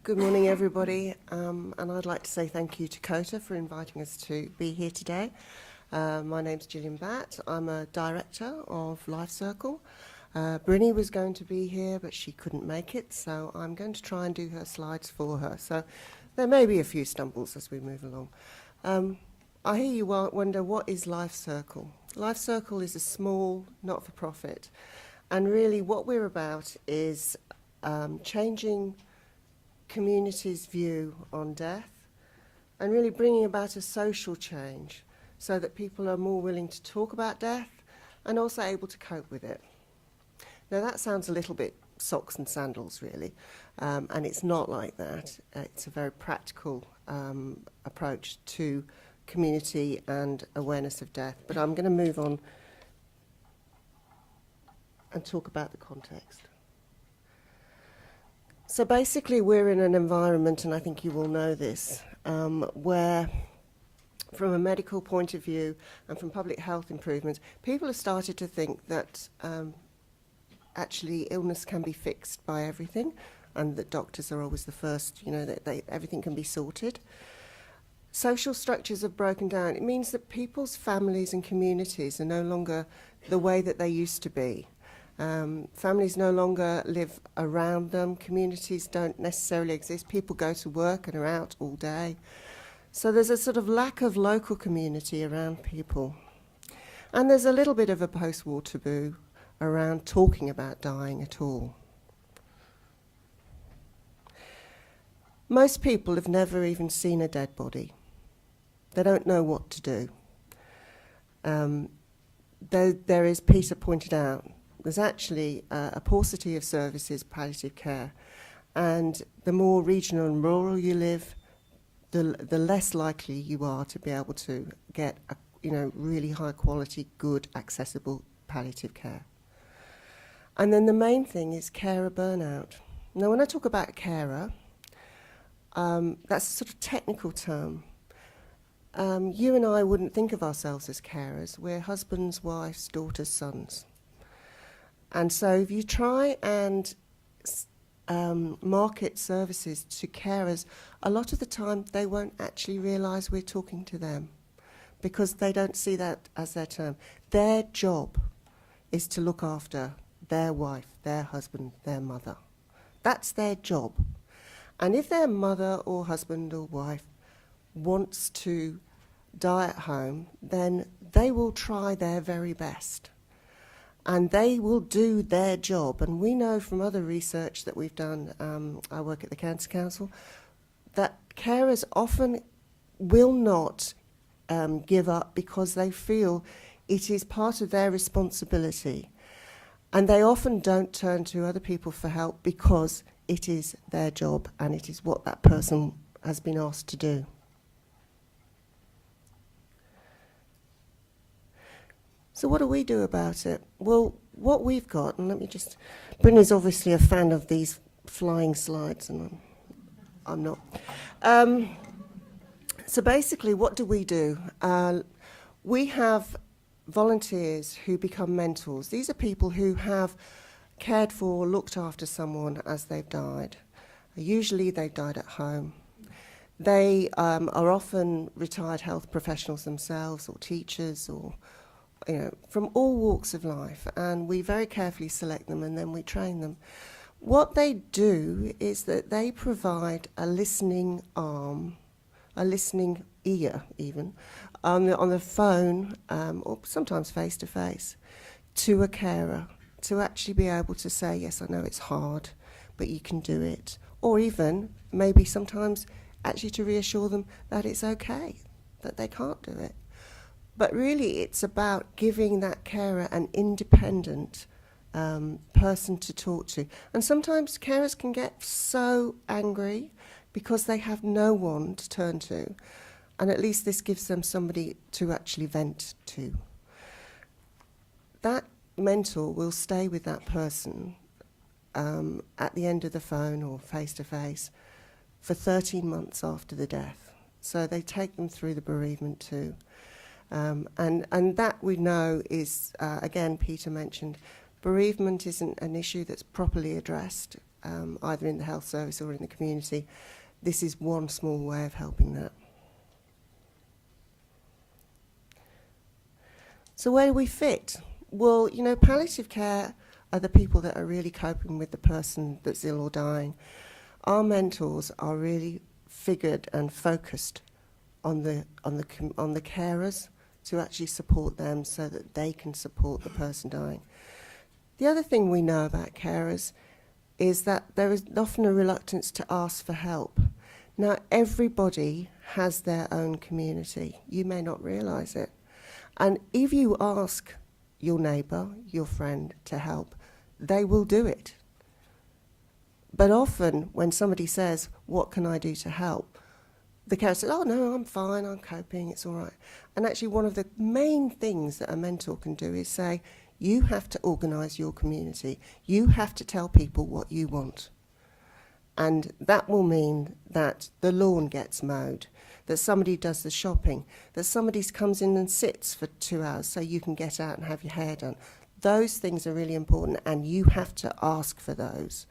Good morning, everybody, and I'd like to say thank you to COTA for inviting us to be here today. My name's Gillian Batt. I'm a director of Life Circle. Brinny was going to be here, but she couldn't make it, so I'm going to try and do her slides for her. So there may be a few stumbles as we move along. I hear you wonder, what is Life Circle? Life Circle is a small, not-for-profit, and really what we're about is changing community's view on death and really bringing about a social change so that people are more willing to talk about death and also able to cope with it. Now that sounds a little bit socks and sandals really, and it's not like that. It's a very practical approach to community and awareness of death. But I'm going to move on and talk about the context. So basically we're in an environment, and I think you all know this, where from a medical point of view and from public health improvements, people have started to think that actually illness can be fixed by everything, and that doctors are always the first, that everything can be sorted. Social structures have broken down. It means that people's families and communities are no longer the way that they used to be. Families no longer live around them. Communities don't necessarily exist. People go to work and are out all day. So there's a sort of lack of local community around people. And there's a little bit of a post-war taboo around talking about dying at all. Most people have never even seen a dead body. They don't know what to do. There is, Peter pointed out, there's actually a paucity of services, palliative care, and the more regional and rural you live, the less likely you are to be able to get really high quality, good, accessible palliative care. And then the main thing is carer burnout. Now, when I talk about carer, that's a sort of technical term. You and I wouldn't think of ourselves as carers. We're husbands, wives, daughters, sons. And so if you try and market services to carers, a lot of the time they won't actually realise we're talking to them because they don't see that as their term. Their job is to look after their wife, their husband, their mother. That's their job. And if their mother or husband or wife wants to die at home, then they will try their very best. And they will do their job. And we know from other research that we've done, I work at the Cancer Council, that carers often will not give up because they feel it is part of their responsibility. And they often don't turn to other people for help because it is their job and it is what that person has been asked to do. So what do we do about it? Well, what we've got, and let me just, Brinny's obviously a fan of these flying slides, and I'm not. So basically, what do? We have volunteers who become mentors. These are people who have cared for, looked after someone as they've died. Usually they've died at home. They are often retired health professionals themselves, or teachers, or from all walks of life, and we very carefully select them and then we train them. What they do is that they provide a listening arm, a listening ear even, on the phone, or sometimes face to face, to a carer, to actually be able to say, yes, I know it's hard, but you can do it. Or even, maybe sometimes, actually to reassure them that it's okay, that they can't do it. But really, it's about giving that carer an independent person to talk to. And sometimes carers can get so angry because they have no one to turn to. And at least this gives them somebody to actually vent to. That mentor will stay with that person at the end of the phone or face-to-face for 13 months after the death. So they take them through the bereavement too. And that we know is, again, Peter mentioned, bereavement isn't an issue that's properly addressed either in the health service or in the community, this is one small way of helping that. So where do we fit? Well, you know, palliative care are the people that are really coping with the person that's ill or dying. Our mentors are really figured and focused on the carers to actually support them so that they can support the person dying. The other thing we know about carers is that there is often a reluctance to ask for help. Now, everybody has their own community. You may not realise it. And if you ask your neighbour, your friend to help, they will do it. But often when somebody says, what can I do to help? The carer says, oh no, I'm fine, I'm coping, it's all right. And actually one of the main things that a mentor can do is say, you have to organise your community. You have to tell people what you want. And that will mean that the lawn gets mowed, that somebody does the shopping, that somebody comes in and sits for 2 hours so you can get out and have your hair done. Those things are really important, and you have to ask for those.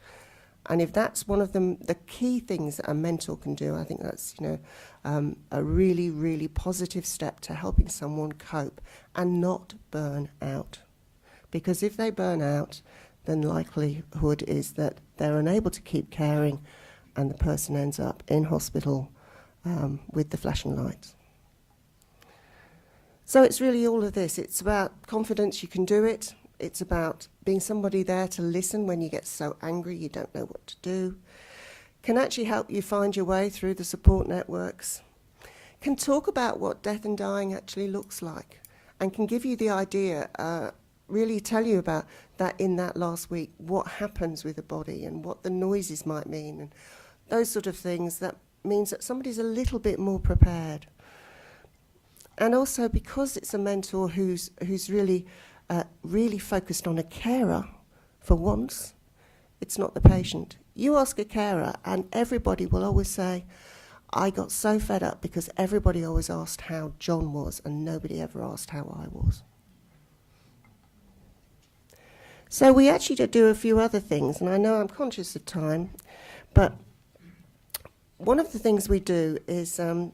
And if that's one of them, the key things that a mentor can do, I think that's, you know, a really, really positive step to helping someone cope and not burn out. Because if they burn out, then likelihood is that they're unable to keep caring and the person ends up in hospital with the flashing lights. So it's really all of this. It's about confidence, you can do it. It's about being somebody there to listen when you get so angry you don't know what to do. Can actually help you find your way through the support networks. Can talk about what death and dying actually looks like. And can give you the idea, really tell you about that in that last week, what happens with the body and what the noises might mean. And those sort of things, that means that somebody's a little bit more prepared. And also because it's a mentor who's really focused on a carer for once, it's not the patient. You ask a carer and everybody will always say, I got so fed up because everybody always asked how John was and nobody ever asked how I was. So we actually do a few other things, and I know I'm conscious of time, but one of the things we do is, so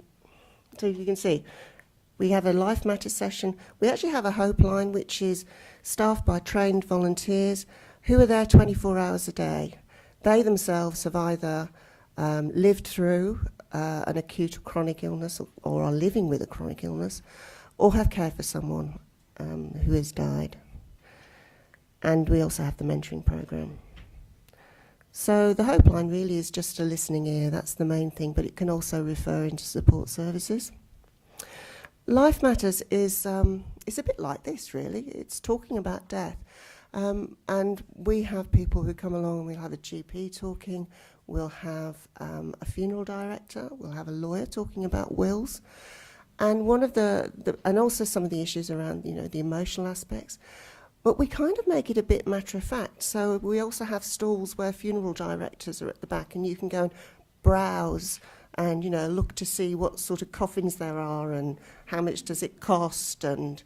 you can see, we have a Life Matters session. We actually have a hope line which is staffed by trained volunteers who are there 24 hours a day. They themselves have either lived through an acute or chronic illness or are living with a chronic illness or have cared for someone who has died. And we also have the mentoring program. So the hope line really is just a listening ear, that's the main thing, but it can also refer into support services. Life Matters is a bit like this, really. It's talking about death. And we have people who come along, and we'll have a GP talking, we'll have a funeral director, we'll have a lawyer talking about wills, and one of and also some of the issues around, you know, the emotional aspects. But we kind of make it a bit matter of fact. So we also have stalls where funeral directors are at the back, and you can go and browse and, you know, look to see what sort of coffins there are and how much does it cost, and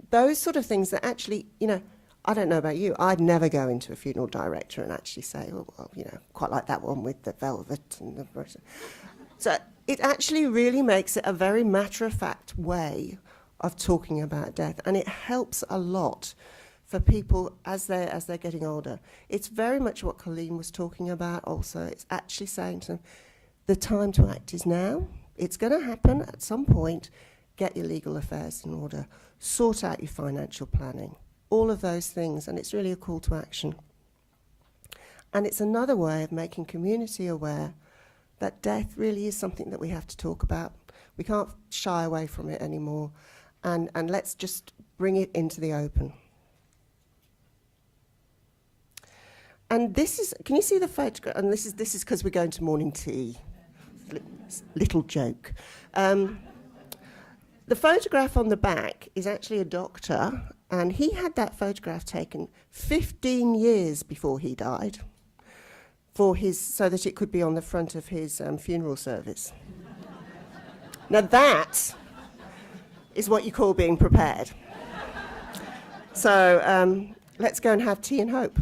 those sort of things that actually, you know, I don't know about you, I'd never go into a funeral director and actually say, oh, well, you know, quite like that one with the velvet and the... So it actually really makes it a very matter-of-fact way of talking about death, and it helps a lot for people as they're getting older. It's very much what Colleen was talking about also. It's actually saying to them, the time to act is now. It's going to happen at some point. Get your legal affairs in order. Sort out your financial planning. All of those things, and it's really a call to action. And it's another way of making community aware that death really is something that we have to talk about. We can't shy away from it anymore. And let's just bring it into the open. And this is, can you see the photograph? And this is because we're going to morning tea. Little joke. The photograph on the back is actually a doctor, and he had that photograph taken 15 years before he died, so that it could be on the front of his funeral service. Now that is what you call being prepared. So let's go and have tea and hope.